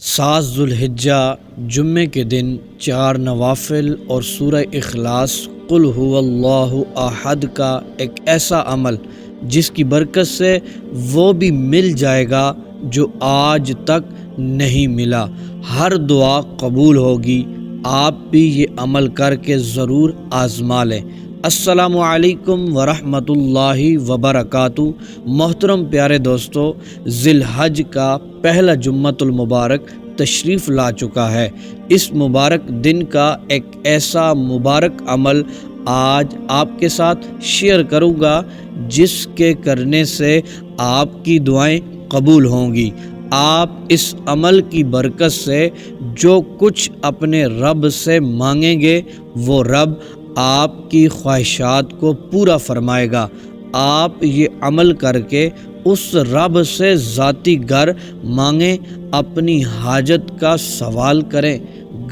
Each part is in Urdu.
7 ذوالحجہ جمعے کے دن 4 نوافل اور سورہ اخلاص قل هو اللہ احد کا ایک ایسا عمل جس کی برکت سے وہ بھی مل جائے گا جو آج تک نہیں ملا۔ ہر دعا قبول ہوگی۔ آپ بھی یہ عمل کر کے ضرور آزما لیں۔ السلام علیکم ورحمۃ اللہ وبرکاتہ۔ محترم پیارے دوستو، ذی الحج کا پہلا جمعۃ المبارک تشریف لا چکا ہے۔ اس مبارک دن کا ایک ایسا مبارک عمل آج آپ کے ساتھ شیئر کروں گا جس کے کرنے سے آپ کی دعائیں قبول ہوں گی۔ آپ اس عمل کی برکت سے جو کچھ اپنے رب سے مانگیں گے وہ رب آپ کی خواہشات کو پورا فرمائے گا۔ آپ یہ عمل کر کے اس رب سے ذاتی گھر مانگیں، اپنی حاجت کا سوال کریں،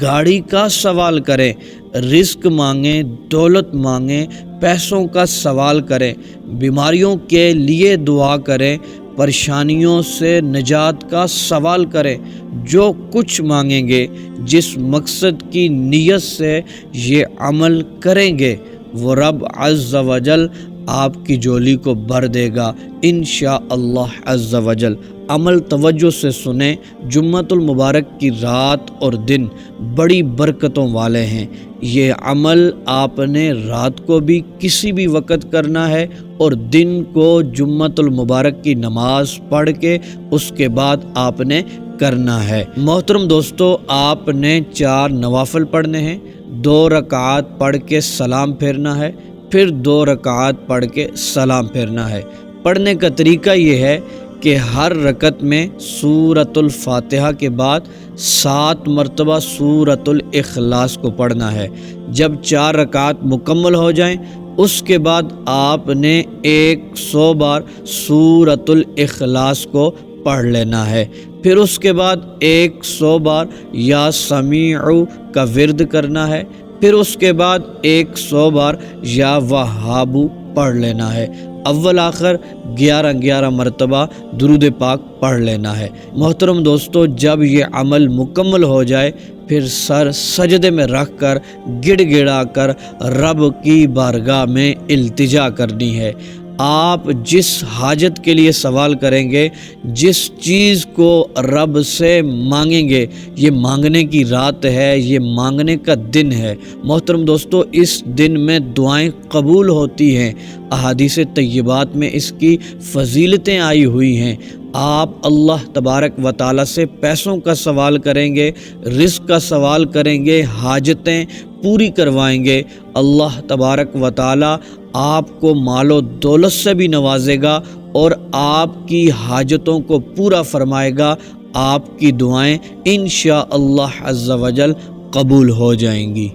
گاڑی کا سوال کریں، رزق مانگیں، دولت مانگیں، پیسوں کا سوال کریں، بیماریوں کے لیے دعا کریں، پریشانیوں سے نجات کا سوال کریں۔ جو کچھ مانگیں گے، جس مقصد کی نیت سے یہ عمل کریں گے، وہ رب عز و جل آپ کی جولی کو بھر دے گا انشاءاللہ عز و جل۔ عمل توجہ سے سنیں۔ جمعۃ المبارک کی رات اور دن بڑی برکتوں والے ہیں۔ یہ عمل آپ نے رات کو بھی کسی بھی وقت کرنا ہے اور دن کو جمعۃ المبارک کی نماز پڑھ کے اس کے بعد آپ نے کرنا ہے۔ محترم دوستو، آپ نے 4 نوافل پڑھنے ہیں، 2 رکعات پڑھ کے سلام پھیرنا ہے، پھر 2 رکعات پڑھ کے سلام پھیرنا ہے۔ پڑھنے کا طریقہ یہ ہے کہ ہر رکعت میں سورۃ الفاتحہ کے بعد 7 مرتبہ سورۃ الاخلاص کو پڑھنا ہے۔ جب 4 رکعات مکمل ہو جائیں اس کے بعد آپ نے 100 بار سورۃ الاخلاص کو پڑھ لینا ہے۔ پھر اس کے بعد 100 بار یا سمیع کا ورد کرنا ہے۔ پھر اس کے بعد 100 بار یا وہاب پڑھ لینا ہے۔ اول آخر 11 مرتبہ درود پاک پڑھ لینا ہے۔ محترم دوستو، جب یہ عمل مکمل ہو جائے پھر سر سجدے میں رکھ کر گڑ گڑا کر رب کی بارگاہ میں التجا کرنی ہے۔ آپ جس حاجت کے لیے سوال کریں گے، جس چیز کو رب سے مانگیں گے، یہ مانگنے کی رات ہے، یہ مانگنے کا دن ہے۔ محترم دوستو، اس دن میں دعائیں قبول ہوتی ہیں۔ احادیث طیبات میں اس کی فضیلتیں آئی ہوئی ہیں۔ آپ اللہ تبارک و تعالیٰ سے پیسوں کا سوال کریں گے، رزق کا سوال کریں گے، حاجتیں پوری کروائیں گے، اللہ تبارک و تعالیٰ آپ کو مال و دولت سے بھی نوازے گا اور آپ کی حاجتوں کو پورا فرمائے گا۔ آپ کی دعائیں انشاءاللہ عز و جل قبول ہو جائیں گی۔